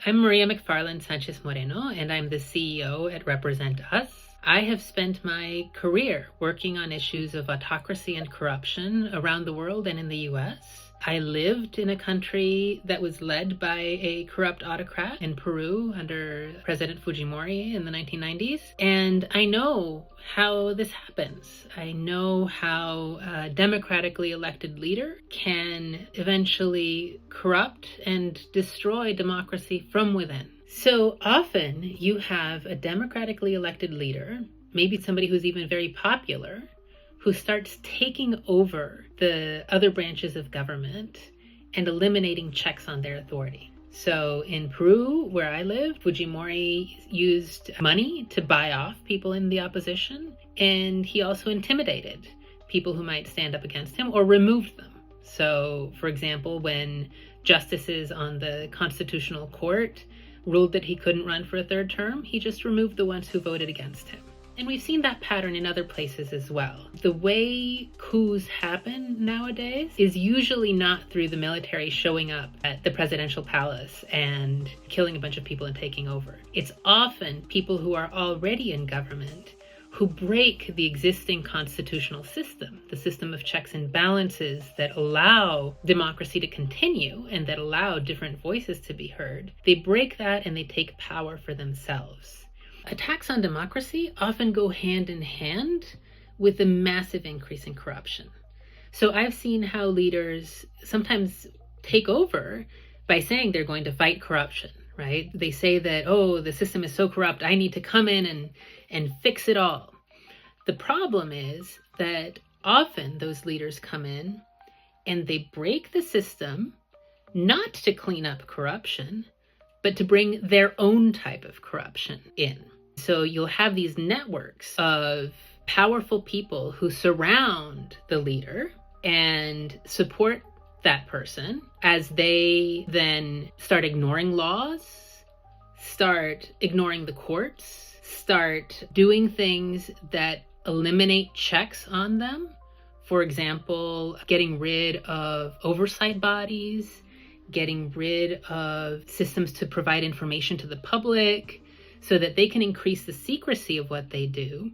I'm Maria McFarland Sánchez-Moreno, and I'm the CEO at RepresentUs. I have spent my career working on issues of autocracy and corruption around the world and in the US. I lived in a country that was led by a corrupt autocrat in Peru under President Fujimori in the 1990s, and I know how this happens. I know how a democratically elected leader can eventually corrupt and destroy democracy from within. So often you have a democratically elected leader, maybe somebody who's even very popular, who starts taking over the other branches of government and eliminating checks on their authority. So in Peru, where I lived, Fujimori used money to buy off people in the opposition, and he also intimidated people who might stand up against him or removed them. So, for example, when justices on the Constitutional Court ruled that he couldn't run for a third term, he just removed the ones who voted against him. And we've seen that pattern in other places as well. The way coups happen nowadays is usually not through the military showing up at the presidential palace and killing a bunch of people and taking over. It's often people who are already in government who break the existing constitutional system, the system of checks and balances that allow democracy to continue and that allow different voices to be heard. They break that and they take power for themselves. Attacks on democracy often go hand in hand with a massive increase in corruption. So I've seen how leaders sometimes take over by saying they're going to fight corruption, right? They say that, oh, the system is so corrupt, I need to come in and fix it all. The problem is that often those leaders come in and they break the system not to clean up corruption, but to bring their own type of corruption in. So you'll have these networks of powerful people who surround the leader and support that person as they then start ignoring laws, start ignoring the courts, start doing things that eliminate checks on them. For example, getting rid of oversight bodies, getting rid of systems to provide information to the public so that they can increase the secrecy of what they do.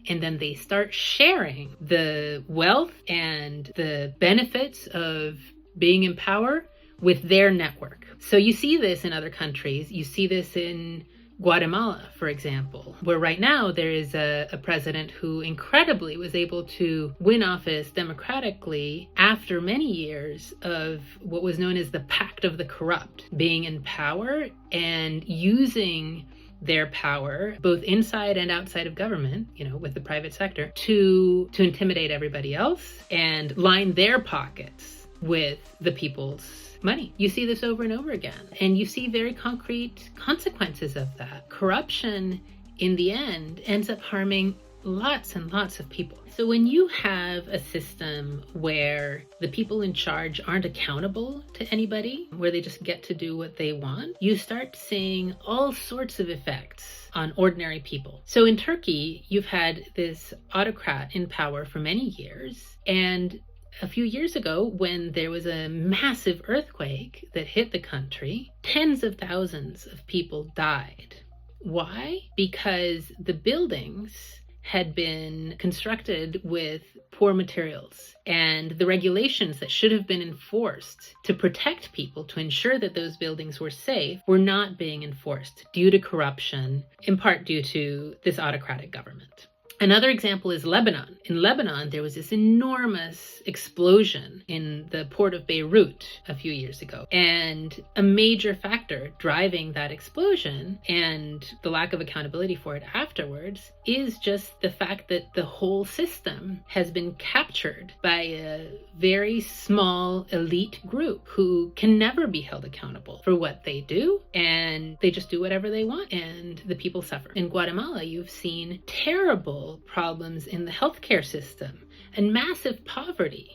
And then they start sharing the wealth and the benefits of being in power with their network. So you see this in other countries. You see this in Guatemala, for example, where right now there is a president who incredibly was able to win office democratically after many years of what was known as the Pact of the Corrupt, being in power and using their power, both inside and outside of government, with the private sector, to intimidate everybody else and line their pockets with the people's money. You see this over and over again, and you see very concrete consequences of that. Corruption, in the end, ends up harming lots and lots of people. So when you have a system where the people in charge aren't accountable to anybody, where they just get to do what they want, you start seeing all sorts of effects on ordinary people. So in Turkey, you've had this autocrat in power for many years, and a few years ago, when there was a massive earthquake that hit the country, tens of thousands of people died. Why? Because the buildings had been constructed with poor materials, and the regulations that should have been enforced to protect people, to ensure that those buildings were safe, were not being enforced due to corruption, in part due to this autocratic government. Another example is Lebanon. In Lebanon, there was this enormous explosion in the port of Beirut a few years ago. And a major factor driving that explosion and the lack of accountability for it afterwards is just the fact that the whole system has been captured by a very small elite group who can never be held accountable for what they do, and they just do whatever they want, and the people suffer. In Guatemala, you've seen terrible problems in the healthcare system and massive poverty.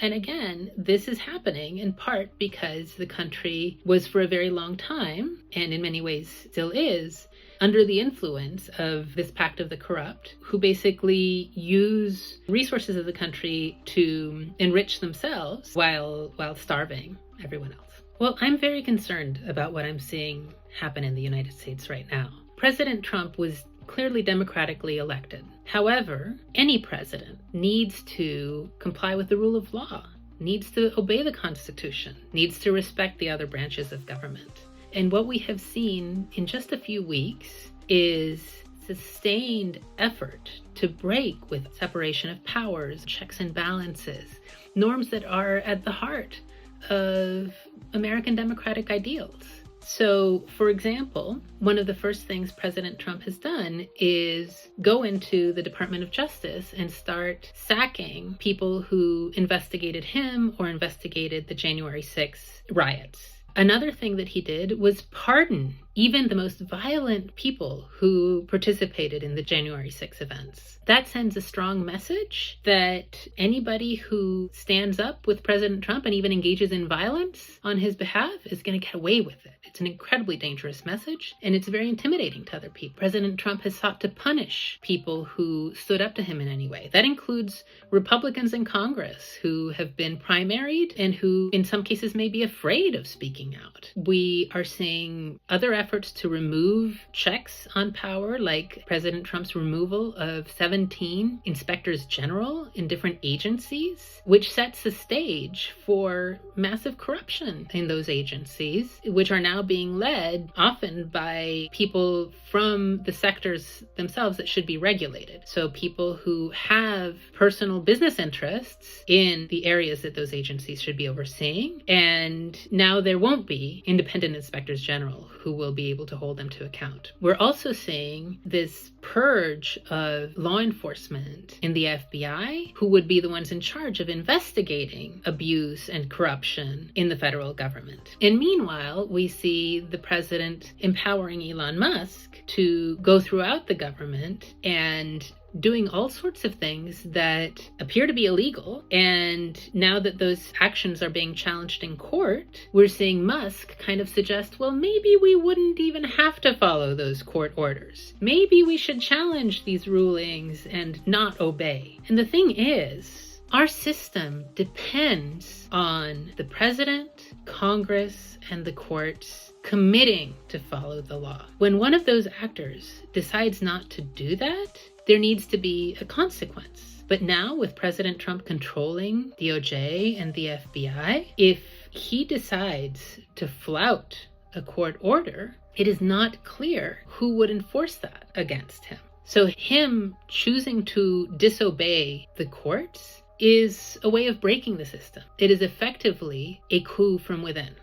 And again, this is happening in part because the country was for a very long time, and in many ways still is, under the influence of this Pact of the Corrupt, who basically use resources of the country to enrich themselves while starving everyone else. Well, I'm very concerned about what I'm seeing happen in the United States right now. President Trump was clearly democratically elected. However, any president needs to comply with the rule of law, needs to obey the Constitution, needs to respect the other branches of government. And what we have seen in just a few weeks is sustained effort to break with separation of powers, checks and balances, norms that are at the heart of American democratic ideals. So, for example, one of the first things President Trump has done is go into the Department of Justice and start sacking people who investigated him or investigated the January 6th riots. Another thing that he did was pardon even the most violent people who participated in the January 6 events. That sends a strong message that anybody who stands up with President Trump and even engages in violence on his behalf is going to get away with it. It's an incredibly dangerous message, and it's very intimidating to other people. President Trump has sought to punish people who stood up to him in any way. That includes Republicans in Congress who have been primaried and who, in some cases, may be afraid of speaking out. We are seeing other efforts to remove checks on power, like President Trump's removal of 17 inspectors general in different agencies, which sets the stage for massive corruption in those agencies, which are now being led often by people from the sectors themselves that should be regulated. So people who have personal business interests in the areas that those agencies should be overseeing. And now there won't be independent inspectors general who will be able to hold them to account. We're also seeing this purge of law enforcement in the FBI, who would be the ones in charge of investigating abuse and corruption in the federal government. And meanwhile, we see the president empowering Elon Musk to go throughout the government and doing all sorts of things that appear to be illegal. And now that those actions are being challenged in court, we're seeing Musk kind of suggest, well, maybe we wouldn't even have to follow those court orders. Maybe we should challenge these rulings and not obey. And the thing is, our system depends on the president, Congress, and the courts committing to follow the law. When one of those actors decides not to do that, there needs to be a consequence. But now, with President Trump controlling DOJ and the FBI, if he decides to flout a court order, it is not clear who would enforce that against him. So him choosing to disobey the courts is a way of breaking the system. It is effectively a coup from within.